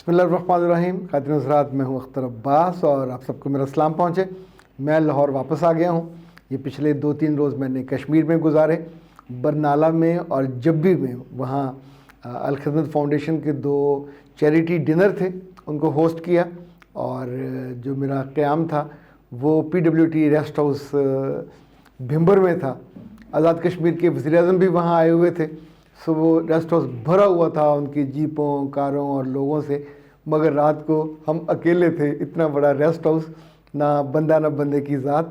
بسم اللہ الرحمن الرحیم. خاتون حضرات، میں ہوں اختر عباس اور آپ سب کو میرا سلام پہنچے. میں لاہور واپس آ گیا ہوں. یہ پچھلے 2-3 روز میں نے کشمیر میں گزارے، برنالہ میں اور جبی میں. وہاں الخدمت فاؤنڈیشن کے 2 چیریٹی ڈنر تھے، ان کو ہوسٹ کیا. اور جو میرا قیام تھا وہ PWT ریسٹ ہاؤس بھمبر میں تھا. آزاد کشمیر کے وزیر اعظم بھی وہاں آئے ہوئے تھے. وہ ریسٹ ہاؤس بھرا ہوا تھا ان کی جیپوں، کاروں اور لوگوں سے، مگر رات کو ہم اکیلے تھے. اتنا بڑا ریسٹ ہاؤس، نہ بندہ نہ بندے کی ذات.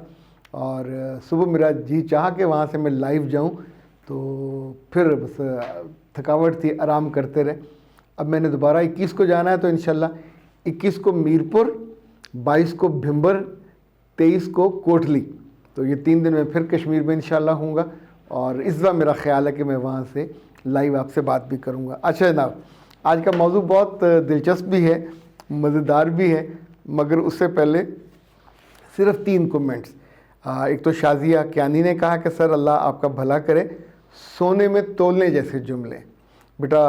اور صبح میرا جی چاہا کہ وہاں سے میں لائیو جاؤں، تو پھر بس تھکاوٹ تھی، آرام کرتے رہے. اب میں نے دوبارہ 21 کو جانا ہے، تو انشاءاللہ 21 کو میرپور، 22 کو بھمبر، 23 کو کوٹلی. تو یہ 3 دن میں پھر کشمیر میں انشاءاللہ ہوں گا. اور اس بار میرا خیال ہے کہ میں وہاں سے لائیو آپ سے بات بھی کروں گا. اچھا جناب، آج کا موضوع بہت دلچسپ بھی ہے، مزیدار بھی ہے، مگر اس سے پہلے صرف 3 کمنٹس. ایک تو شازیہ کیانی نے کہا کہ سر اللہ آپ کا بھلا کرے، سونے میں تولنے جیسے جملے. بیٹا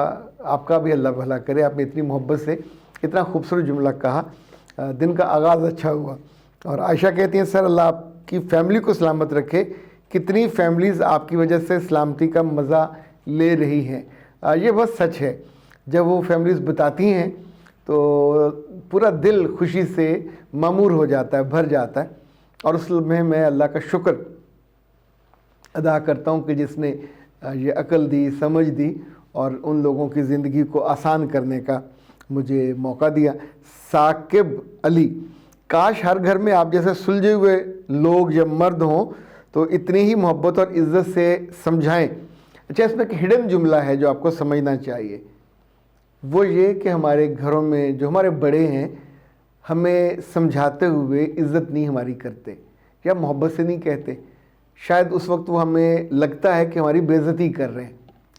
آپ کا بھی اللہ بھلا کرے، آپ نے اتنی محبت سے اتنا خوبصورت جملہ کہا، دن کا آغاز اچھا ہوا. اور عائشہ کہتی ہیں سر اللہ آپ کی فیملی کو سلامت رکھے، کتنی فیملیز آپ کی وجہ سے سلامتی کا مزہ لے رہی ہیں. یہ بس سچ ہے. جب وہ فیملیز بتاتی ہیں تو پورا دل خوشی سے معمور ہو جاتا ہے، بھر جاتا ہے. اور اس لمحے میں اللہ کا شکر ادا کرتا ہوں کہ جس نے یہ عقل دی، سمجھ دی اور ان لوگوں کی زندگی کو آسان کرنے کا مجھے موقع دیا. ثاقب علی: کاش ہر گھر میں آپ جیسے سلجھے ہوئے لوگ یا مرد ہوں تو اتنی ہی محبت اور عزت سے سمجھائیں. اچھا، اس میں ایک ہڈن جملہ ہے جو آپ کو سمجھنا چاہیے. وہ یہ کہ ہمارے گھروں میں جو ہمارے بڑے ہیں ہمیں سمجھاتے ہوئے عزت نہیں ہماری کرتے یا محبت سے نہیں کہتے. شاید اس وقت وہ ہمیں لگتا ہے کہ ہماری بے عزتی کر رہے ہیں،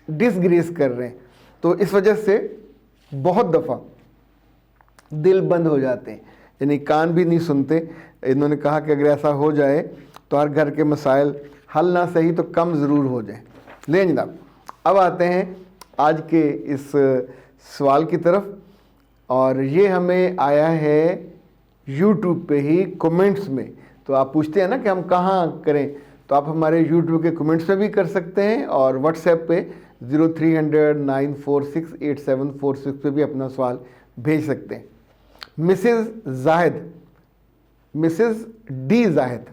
ڈس گریس کر رہے ہیں. تو اس وجہ سے بہت دفعہ دل بند ہو جاتے ہیں، یعنی کان بھی نہیں سنتے. انہوں نے کہا کہ اگر ایسا ہو جائے تو ہر گھر کے مسائل حل نہ صحیح تو کم ضرور ہو جائیں. لیں جناب، اب آتے ہیں آج کے اس سوال کی طرف. اور یہ ہمیں آیا ہے YouTube پہ ہی کمنٹس میں. تو آپ پوچھتے ہیں نا کہ ہم کہاں کریں، تو آپ ہمارے YouTube کے کمنٹس میں بھی کر سکتے ہیں اور واٹس ایپ پہ 0300-946-8746 پہ بھی اپنا سوال بھیج سکتے ہیں. مسز ڈی زاہد: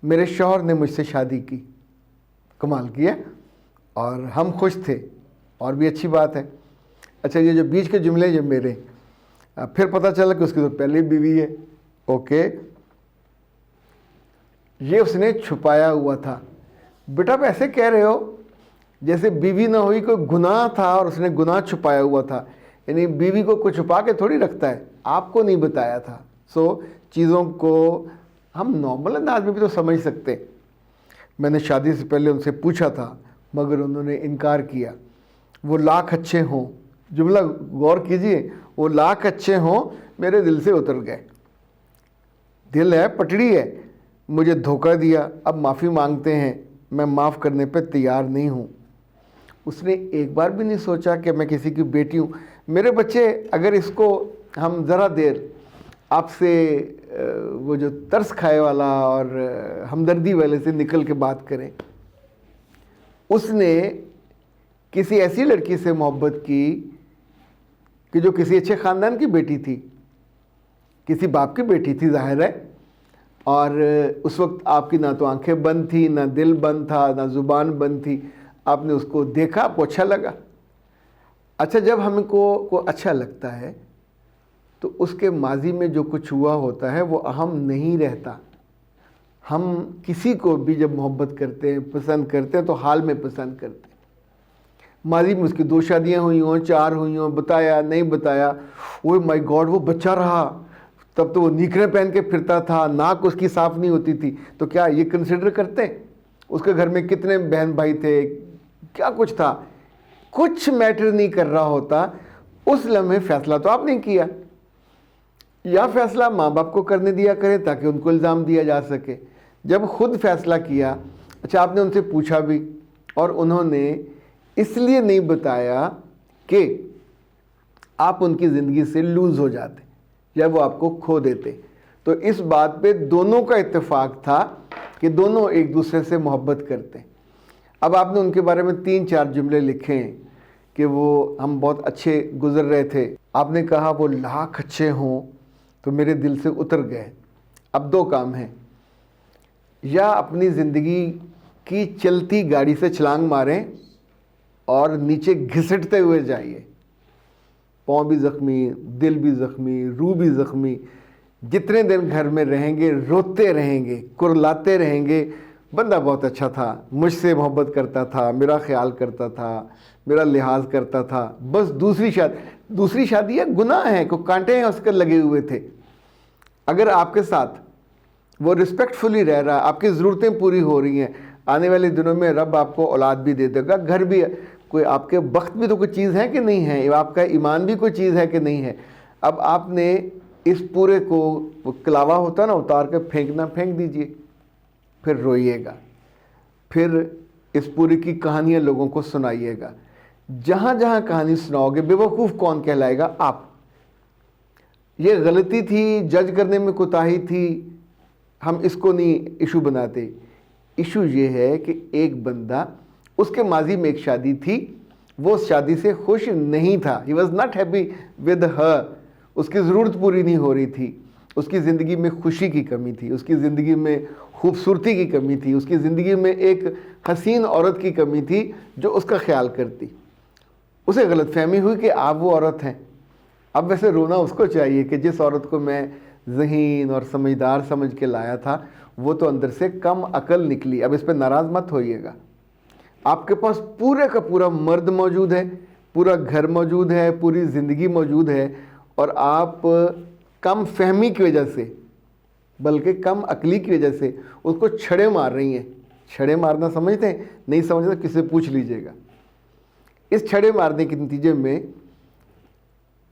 میرے شوہر نے مجھ سے شادی کی. کمال کیا، اور ہم خوش تھے، اور بھی اچھی بات ہے. اچھا، یہ جو بیچ کے جملے جو میرے، پھر پتہ چلا کہ اس کی تو پہلے بیوی ہے. اوکے، یہ اس نے چھپایا ہوا تھا. بیٹا آپ ایسے کہہ رہے ہو جیسے بیوی نہ ہوئی کوئی گناہ تھا اور اس نے گناہ چھپایا ہوا تھا. یعنی بیوی کو کوئی چھپا کے تھوڑی رکھتا ہے، آپ کو نہیں بتایا تھا. چیزوں کو ہم نارمل انداز میں بھی تو سمجھ سکتے. میں نے شادی سے پہلے ان سے پوچھا تھا مگر انہوں نے انکار کیا. وہ لاکھ اچھے ہوں، جملہ غور کیجئے، وہ لاکھ اچھے ہوں میرے دل سے اتر گئے. دل ہے، پٹڑی ہے. مجھے دھوکہ دیا، اب معافی مانگتے ہیں، میں معاف کرنے پہ تیار نہیں ہوں. اس نے ایک بار بھی نہیں سوچا کہ میں کسی کی بیٹی ہوں. میرے بچے، اگر اس کو ہم ذرا دیر آپ سے وہ جو ترس کھائے والا اور ہمدردی والے سے نکل کے بات کریں. اس نے کسی ایسی لڑکی سے محبت کی کہ جو کسی اچھے خاندان کی بیٹی تھی، کسی باپ کی بیٹی تھی ظاہر ہے. اور اس وقت آپ کی نہ تو آنکھیں بند تھی، نہ دل بند تھا، نہ زبان بند تھی. آپ نے اس کو دیکھا، آپ کو اچھا لگا. اچھا، جب ہم کو اچھا لگتا ہے تو اس کے ماضی میں جو کچھ ہوا ہوتا ہے وہ اہم نہیں رہتا. ہم کسی کو بھی جب محبت کرتے ہیں، پسند کرتے ہیں تو حال میں پسند کرتے ہیں. ماضی میں اس کی 2 شادیاں ہوئی ہوں، 4 ہوئی ہوں، بتایا نہیں بتایا، اوہ مائی گاڈ وہ بچہ رہا، تب تو وہ نیکریں پہن کے پھرتا تھا، ناک اس کی صاف نہیں ہوتی تھی. تو کیا یہ کنسیڈر کرتے ہیں اس کے گھر میں کتنے بہن بھائی تھے، کیا کچھ تھا؟ کچھ میٹر نہیں کر رہا ہوتا. اس لمحے فیصلہ تو آپ نے کیا، یا فیصلہ ماں باپ کو کرنے دیا کریں تاکہ ان کو الزام دیا جا سکے. جب خود فیصلہ کیا، اچھا آپ نے ان سے پوچھا بھی اور انہوں نے اس لیے نہیں بتایا کہ آپ ان کی زندگی سے لوز ہو جاتے یا وہ آپ کو کھو دیتے۔ تو اس بات پہ دونوں کا اتفاق تھا کہ دونوں ایک دوسرے سے محبت کرتے ہیں۔ اب آپ نے ان کے بارے میں 3-4 جملے لکھے ہیں کہ وہ ہم بہت اچھے گزر رہے تھے، آپ نے کہا وہ لاکھ اچھے ہوں تو میرے دل سے اتر گئے۔ اب 2 کام ہیں، یا اپنی زندگی کی چلتی گاڑی سے چھلانگ ماریں اور نیچے گھسٹتے ہوئے جائیے، پاؤں بھی زخمی، دل بھی زخمی، روح بھی زخمی، جتنے دن گھر میں رہیں گے روتے رہیں گے، کرلاتے رہیں گے، بندہ بہت اچھا تھا، مجھ سے محبت کرتا تھا، میرا خیال کرتا تھا، میرا لحاظ کرتا تھا، بس دوسری شادی ہے، گناہ ہے، کوئی کانٹے ہیں اس کے لگے ہوئے تھے۔ اگر آپ کے ساتھ وہ رسپیکٹفلی رہ رہا ہے، آپ کی ضرورتیں پوری ہو رہی ہیں، آنے والے دنوں میں رب آپ کو اولاد بھی دے دے گا، گھر بھی، کوئی آپ کے وقت بھی تو کوئی چیز ہے کہ نہیں ہے، آپ کا ایمان بھی کوئی چیز ہے کہ نہیں ہے۔ اب آپ نے اس پورے کو کلاوا ہوتا نا اتار کے پھینکنا، پھینک دیجئے، پھر روئیے گا، پھر اس پوری کی کہانیاں لوگوں کو سنائیے گا۔ جہاں جہاں کہانی سناؤ گے، بے وقوف کون کہلائے گا؟ آپ۔ یہ غلطی تھی، جج کرنے میں کوتاہی تھی، ہم اس کو نہیں ایشو بناتے۔ ایشو یہ ہے کہ ایک بندہ، اس کے ماضی میں ایک شادی تھی، وہ اس شادی سے خوش نہیں تھا، he was not happy with her، اس کی ضرورت پوری نہیں ہو رہی تھی، اس کی زندگی میں خوشی کی کمی تھی، اس کی زندگی میں خوبصورتی کی کمی تھی، اس کی زندگی میں ایک حسین عورت کی کمی تھی جو اس کا خیال کرتی۔ اسے غلط فہمی ہوئی کہ آپ وہ عورت ہیں۔ اب ویسے رونا اس کو چاہیے کہ جس عورت کو میں ذہین اور سمجھدار سمجھ کے لایا تھا، وہ تو اندر سے کم عقل نکلی۔ اب اس پہ ناراض مت ہوئیے گا۔ آپ کے پاس پورے کا پورا مرد موجود ہے، پورا گھر موجود ہے، پوری زندگی موجود ہے، اور آپ کم فہمی کی وجہ سے، بلکہ کم عقلی کی وجہ سے اس کو چھڑے مار رہی ہیں۔ چھڑے مارنا سمجھتے ہیں؟ نہیں سمجھتے کسی سے پوچھ لیجئے گا۔ اس چھڑے مارنے کے نتیجے میں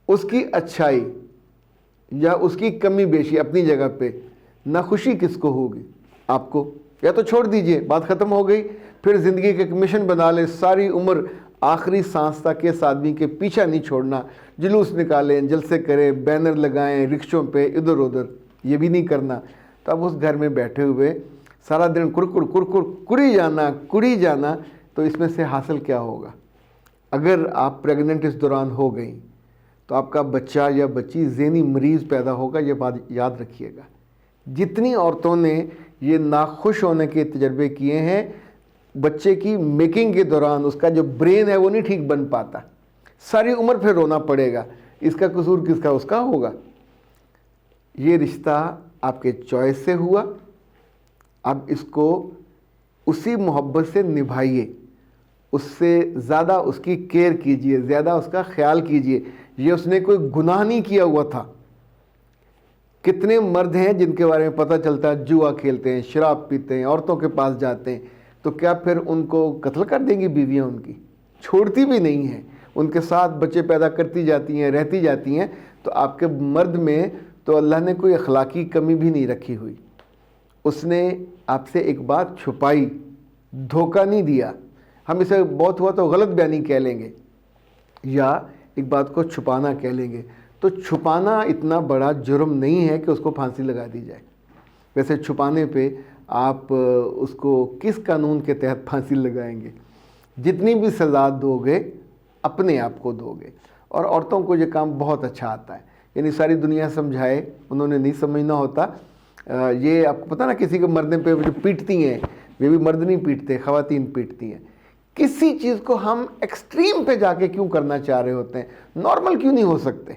اس کی اچھائی یا اس کی کمی بیشی اپنی جگہ پہ، ناخوشی کس کو ہوگی؟ آپ کو۔ یا تو چھوڑ دیجئے، بات ختم ہو گئی، پھر زندگی کے ایک مشن بنا لیں، ساری عمر آخری سانس تک اس آدمی کے پیچھا نہیں چھوڑنا، جلوس نکالیں، جلسے کریں، بینر لگائیں رکشوں پہ ادھر ادھر، یہ بھی نہیں کرنا۔ تو اب اس گھر میں بیٹھے ہوئے سارا دن کڑی جانا، تو اس میں سے حاصل کیا ہوگا؟ اگر آپ پریگننٹ اس دوران ہو گئیں تو آپ کا بچہ یا بچی ذہنی مریض پیدا ہوگا، یہ بات یاد رکھیے گا۔ جتنی عورتوں نے یہ ناخوش ہونے کے تجربے کیے ہیں، بچے کی میکنگ کے دوران اس کا جو برین ہے وہ نہیں ٹھیک بن پاتا، ساری عمر پھر رونا پڑے گا، اس کا قصور کس کا؟ اس کا ہوگا۔ یہ رشتہ آپ کے چوائس سے ہوا، اب اس کو اسی محبت سے نبھائیے، اس سے زیادہ اس کی کیئر کیجئے، زیادہ اس کا خیال کیجئے۔ یہ اس نے کوئی گناہ نہیں کیا ہوا تھا۔ کتنے مرد ہیں جن کے بارے میں پتہ چلتا ہے جوا کھیلتے ہیں، شراب پیتے ہیں، عورتوں کے پاس جاتے ہیں، تو کیا پھر ان کو قتل کر دیں گی بیویاں؟ ان کی چھوڑتی بھی نہیں ہیں، ان کے ساتھ بچے پیدا کرتی جاتی ہیں، رہتی جاتی ہیں۔ تو آپ کے مرد میں تو اللہ نے کوئی اخلاقی کمی بھی نہیں رکھی ہوئی۔ اس نے آپ سے ایک بات چھپائی، دھوکہ نہیں دیا۔ ہم اسے بہت ہوا تو غلط بیانی کہہ لیں گے، یا ایک بات کو چھپانا کہہ لیں گے۔ تو چھپانا اتنا بڑا جرم نہیں ہے کہ اس کو پھانسی لگا دی جائے۔ ویسے چھپانے پہ آپ اس کو کس قانون کے تحت پھانسی لگائیں گے؟ جتنی بھی سزا دو گے اپنے آپ کو دو گے۔ اور عورتوں کو یہ کام بہت اچھا آتا ہے، یعنی ساری دنیا سمجھائے، انہوں نے نہیں سمجھنا ہوتا۔ یہ آپ کو پتہ نا، کسی کے مرنے پہ جو پیٹتی ہیں، یہ بھی مرد نہیں پیٹتے، خواتین پیٹتی ہیں۔ کسی چیز کو ہم ایکسٹریم پہ جا کے کیوں کرنا چاہ رہے ہوتے ہیں؟ نارمل کیوں نہیں ہو سکتے؟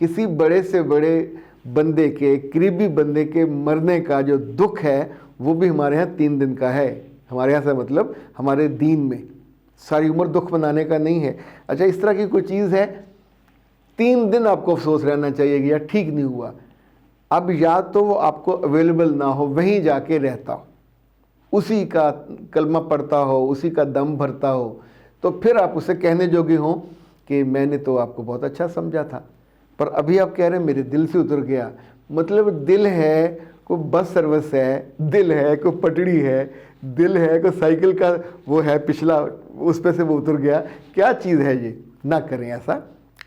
کسی بڑے سے بڑے بندے کے، قریبی بندے کے مرنے کا جو دکھ ہے وہ بھی ہمارے ہاں 3 دن کا ہے۔ ہمارے یہاں سے مطلب ہمارے دین میں ساری عمر دکھ منانے کا نہیں ہے۔ اچھا، اس طرح کی کوئی چیز ہے، 3 دن آپ کو افسوس رہنا چاہیے کہ یار ٹھیک نہیں ہوا۔ اب یا تو وہ آپ کو اویلیبل نہ ہو، وہیں جا کے رہتا ہو، اسی کا کلمہ پڑھتا ہو، اسی کا دم بھرتا ہو، تو پھر آپ اسے کہنے جوگے ہوں کہ میں نے تو آپ کو بہت اچھا سمجھا تھا، پر ابھی آپ کہہ رہے ہیں میرے دل سے اتر گیا۔ مطلب دل ہے کوئی بس سروس ہے، دل ہے کوئی پٹڑی ہے، دل ہے کوئی سائیکل کا وہ ہے پچھلا، اس پہ سے وہ اتر گیا، کیا چیز ہے یہ؟ نہ کریں ایسا۔